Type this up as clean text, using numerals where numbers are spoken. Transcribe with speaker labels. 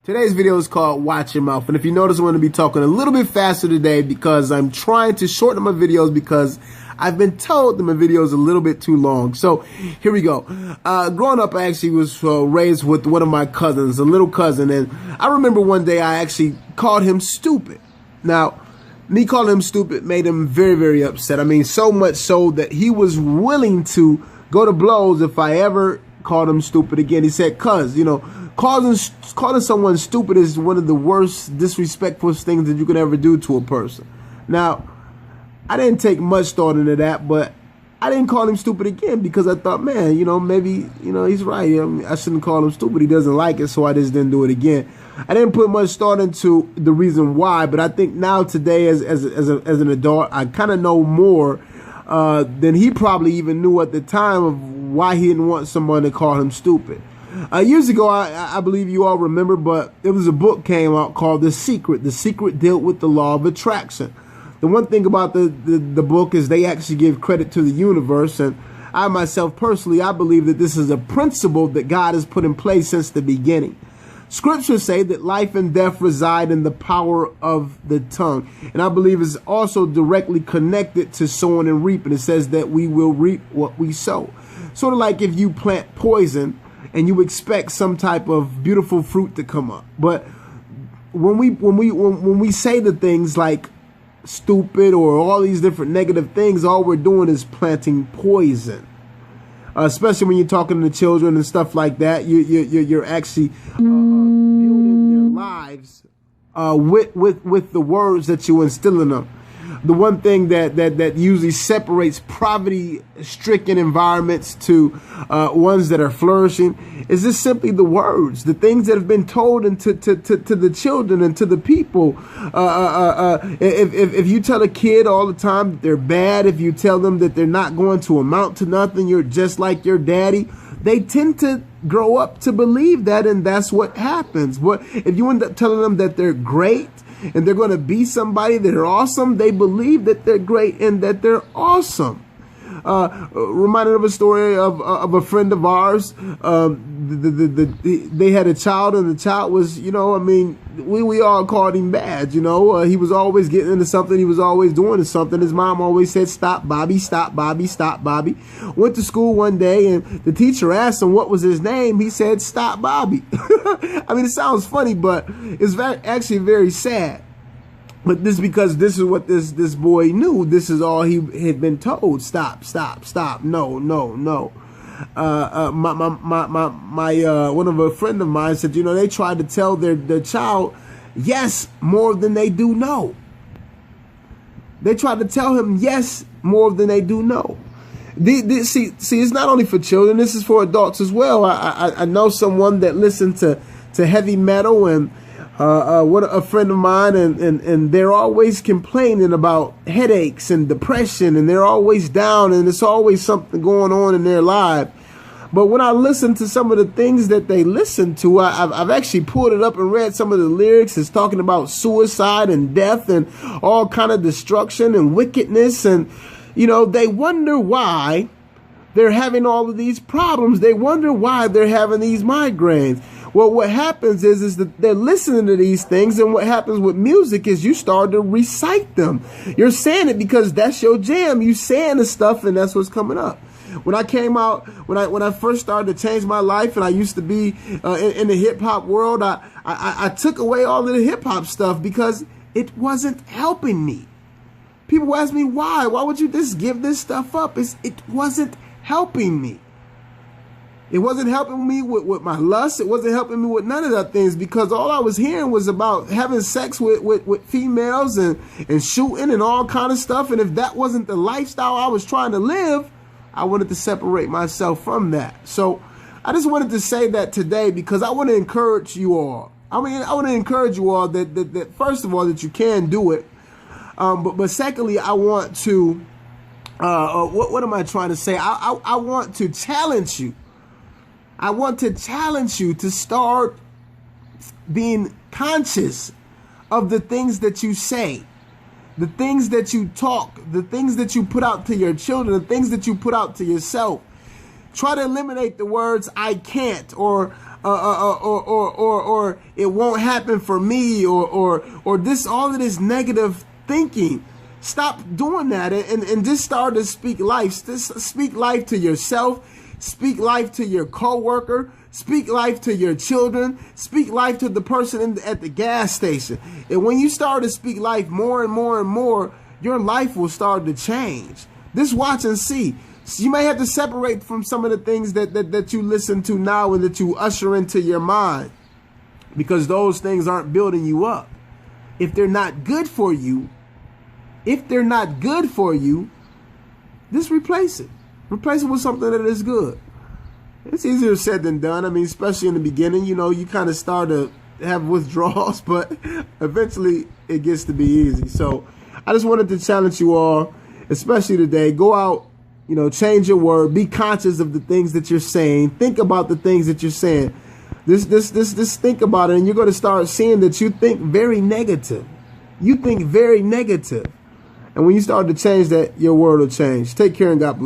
Speaker 1: Today's video is called Watch Your Mouth, and if you notice, I'm going to be talking a little bit faster today because I'm trying to shorten my videos because I've been told that my video is a little bit too long. So here we go. Growing up, I actually was raised with one of my cousins, a little cousin, and I remember one day I actually called him stupid. Now, me calling him stupid made him very, very upset. I mean, so much so that he was willing to go to blows if I ever called him stupid again. He said, "Cuz, you know, calling someone stupid is one of the worst, disrespectful things that you can ever do to a person." Now, I didn't take much thought into that, but I didn't call him stupid again because I thought, man, you know, maybe, you know, he's right. I shouldn't call him stupid. He doesn't like it, so I just didn't do it again. I didn't put much thought into the reason why, but I think now today, as an adult, I kind of know more than he probably even knew at the time of why he didn't want someone to call him stupid. Years ago, I believe you all remember, but it was a book came out called The Secret. The Secret dealt with the law of attraction. The one thing about the book is they actually give credit to the universe, and I myself personally, I believe that this is a principle that God has put in place since the beginning. Scriptures say that life and death reside in the power of the tongue, and I believe it's also directly connected to sowing and reaping. It says that we will reap what we sow. Sort of like if you plant poison and you expect some type of beautiful fruit to come up. But when we say the things like stupid or all these different negative things, all we're doing is planting poison. Especially when you're talking to children and stuff like that, you're actually building their lives with the words that you instill in them. The one thing that usually separates poverty-stricken environments to ones that are flourishing is just simply the words, the things that have been told to the children and to the people. If you tell a kid all the time that they're bad, if you tell them that they're not going to amount to nothing, you're just like your daddy, they tend to grow up to believe that, and that's what happens. But if you end up telling them that they're great, and they're going to be somebody that are awesome, they believe that they're great and that they're awesome. Reminded of a story of a friend of ours. They had a child, and the child was, you know, I mean, we all called him bad, you know. He was always getting into something. He was always doing something. His mom always said, "Stop, Bobby, stop, Bobby, stop, Bobby." Went to school one day, and the teacher asked him what was his name. He said, "Stop, Bobby." I mean, it sounds funny, but it's actually very sad. But this because this is what this boy knew. This is all he had been told. Stop, stop, stop. No, no, no. One of a friend of mine said, you know, they tried to tell their child yes more than they do no. They tried to tell him yes more than they do no. See, it's not only for children. This is for adults as well. I know someone that listened to heavy metal and what a friend of mine, and they're always complaining about headaches and depression, and they're always down, and it's always something going on in their life. But when I listen to some of the things that they listen to, I've actually pulled it up and read some of the lyrics. It's talking about suicide and death and all kind of destruction and wickedness, and you know, they wonder why they're having all of these problems. They wonder why they're having these migraines. Well, what happens is that they're listening to these things, and what happens with music is you start to recite them. You're saying it because that's your jam. You saying the stuff, and that's what's coming up. When I came out, when I first started to change my life, and I used to be in the hip hop world, I took away all of the hip hop stuff because it wasn't helping me. People ask me why. Why would you just give this stuff up? It wasn't helping me. It wasn't helping me with my lust. It wasn't helping me with none of that things because all I was hearing was about having sex with females and shooting and all kind of stuff. And if that wasn't the lifestyle I was trying to live, I wanted to separate myself from that. So I just wanted to say that today because I want to encourage you all. I mean, I want to encourage you all that first of all, that you can do it. But secondly, I want to, what am I trying to say? I want to challenge you. I want to challenge you to start being conscious of the things that you say, the things that you talk, the things that you put out to your children, the things that you put out to yourself. Try to eliminate the words "I can't" or or it won't happen for me, or this, all of this negative thinking. Stop doing that and just start to speak life. Just speak life to yourself. Speak life to your coworker. Speak life to your children. Speak life to the person at the gas station. And when you start to speak life more and more and more, your life will start to change. Just watch and see. So you may have to separate from some of the things that you listen to now and that you usher into your mind, because those things aren't building you up. If they're not good for you, just replace it. Replace it with something that is good. It's easier said than done. I mean, especially in the beginning, you know, you kind of start to have withdrawals, but eventually it gets to be easy. So I just wanted to challenge you all, especially today. Go out, you know, change your word. Be conscious of the things that you're saying. Think about the things that you're saying. This think about it, and you're going to start seeing that you think very negative. You think very negative. And when you start to change that, your word will change. Take care and God bless.